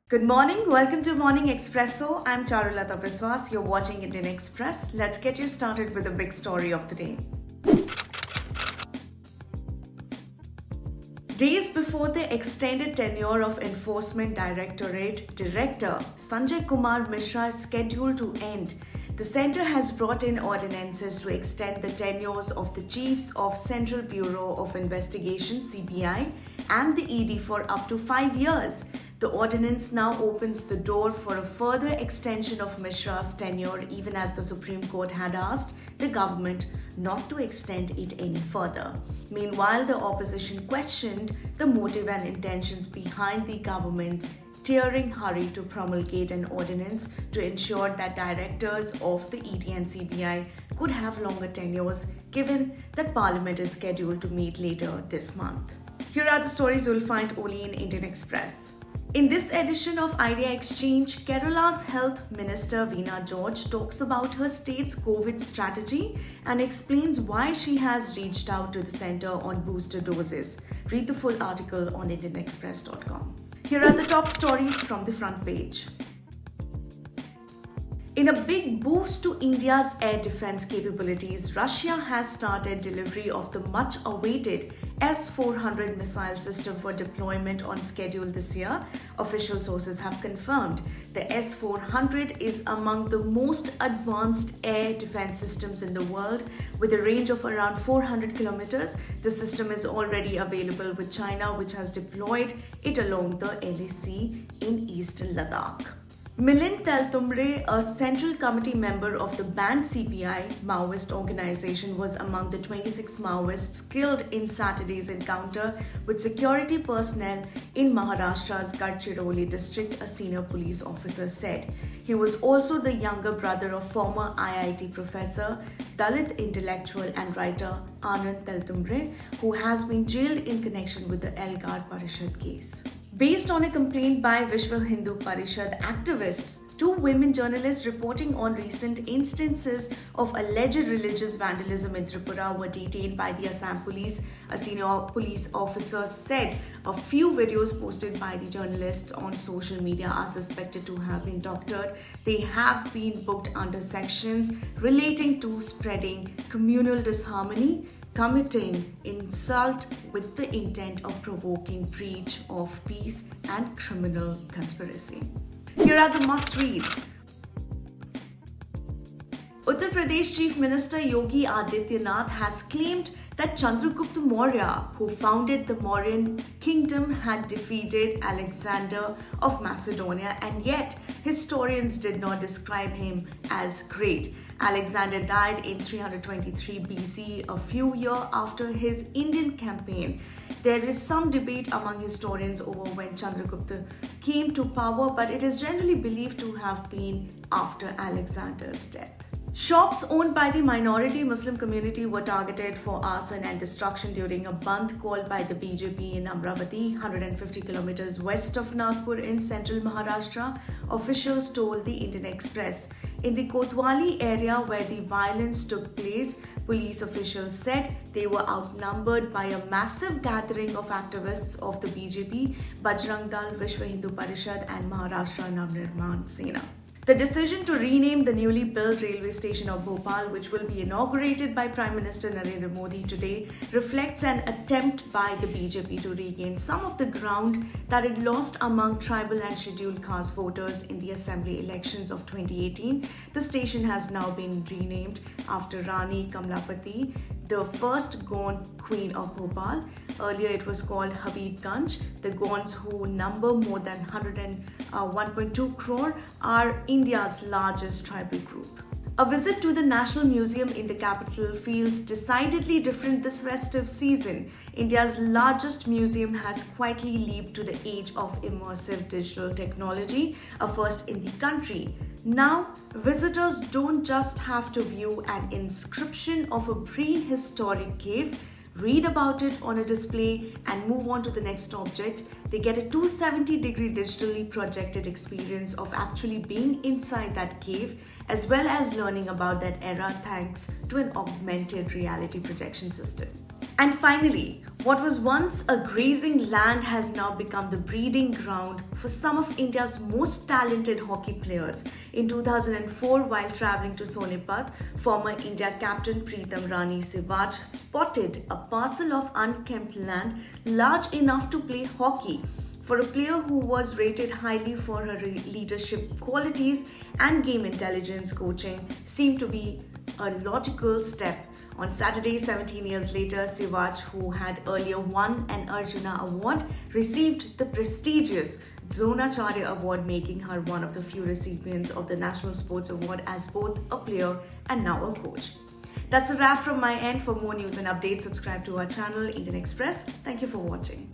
Good morning. Welcome to Morning Expresso. I'm Charulata Biswas. You're watching Indian Express. Let's get you started with the big story of the day. Days before the extended tenure of Enforcement Directorate Director Sanjay Kumar Mishra is scheduled to end, the centre has brought in ordinances to extend the tenures of the chiefs of Central Bureau of Investigation (CBI) and the ED for up to 5 years. The ordinance now opens the door for a further extension of Mishra's tenure, even as the Supreme Court had asked the government not to extend it any further. Meanwhile, the opposition questioned the motive and intentions behind the government's tearing hurry to promulgate an ordinance to ensure that directors of the ED and CBI could have longer tenures, given that Parliament is scheduled to meet later this month. Here are the stories you'll find only in Indian Express. In this edition of Idea Exchange, Kerala's Health Minister Veena George talks about her state's COVID strategy and explains why she has reached out to the centre on booster doses. Read the full article on indianexpress.com. Here are the top stories from the front page. In a big boost to India's air defense capabilities, Russia has started delivery of the much-awaited S-400 missile system for deployment on schedule this year, official sources have confirmed. The S-400 is among the most advanced air defense systems in the world, with a range of around 400 kilometers. The system is already available with China, which has deployed it along the LAC in eastern Ladakh. Milind Teltumbre, a Central Committee member of the banned CPI Maoist organization, was among the 26 Maoists killed in Saturday's encounter with security personnel in Maharashtra's Gadchiroli district, a senior police officer said. He was also the younger brother of former IIT professor, Dalit intellectual and writer Anand Teltumbre, who has been jailed in connection with the Elgar Parishad case. Based on a complaint by Vishwa Hindu Parishad activists, two women journalists reporting on recent instances of alleged religious vandalism in Tripura were detained by the Assam police. A senior police officer said a few videos posted by the journalists on social media are suspected to have been doctored. They have been booked under sections relating to spreading communal disharmony, committing insult with the intent of provoking breach of peace, and criminal conspiracy. Here are the must-reads. Uttar Pradesh Chief Minister Yogi Adityanath has claimed that Chandragupta Maurya, who founded the Mauryan kingdom, had defeated Alexander of Macedonia, and yet historians did not describe him as great. Alexander died in 323 BC, a few years after his Indian campaign. There is some debate among historians over when Chandragupta came to power, but it is generally believed to have been after Alexander's death. Shops owned by the minority Muslim community were targeted for arson and destruction during a bandh called by the BJP in Amravati, 150 kilometers west of Nagpur in central Maharashtra, officials told the Indian Express. In the Kotwali area where the violence took place, police officials said they were outnumbered by a massive gathering of activists of the BJP, Bajrang Dal, Vishwa Hindu Parishad and Maharashtra Navnirman Sena. The decision to rename the newly built railway station of Bhopal, which will be inaugurated by Prime Minister Narendra Modi today, reflects an attempt by the BJP to regain some of the ground that it lost among tribal and scheduled caste voters in the assembly elections of 2018. The station has now been renamed after Rani Kamlapati, the first Gond queen of Bhopal. Earlier it was called Habibganj. The Gonds, who number more than 101.2 crore, are India's largest tribal group. A visit to the National Museum in the capital feels decidedly different this festive season. India's largest museum has quietly leaped to the age of immersive digital technology, a first in the country. Now, visitors don't just have to view an inscription of a prehistoric cave, read about it on a display, and move on to the next object. They get a 270-degree digitally projected experience of actually being inside that cave, as well as learning about that era thanks to an augmented reality projection system. And finally, What was once a grazing land has now become the breeding ground for some of India's most talented hockey players. In 2004, while traveling to Sonipat, former India captain Preetam Rani Sehwag spotted a parcel of unkempt land large enough to play hockey. For a player who was rated highly for her leadership qualities and game intelligence, coaching seemed to be a logical step. On Saturday, 17 years later, Sehwag, who had earlier won an Arjuna Award, received the prestigious Dronacharya Award, making her one of the few recipients of the National Sports Award as both a player and now a coach. That's a wrap from my end. For more news and updates, subscribe to our channel, Indian Express. Thank you for watching.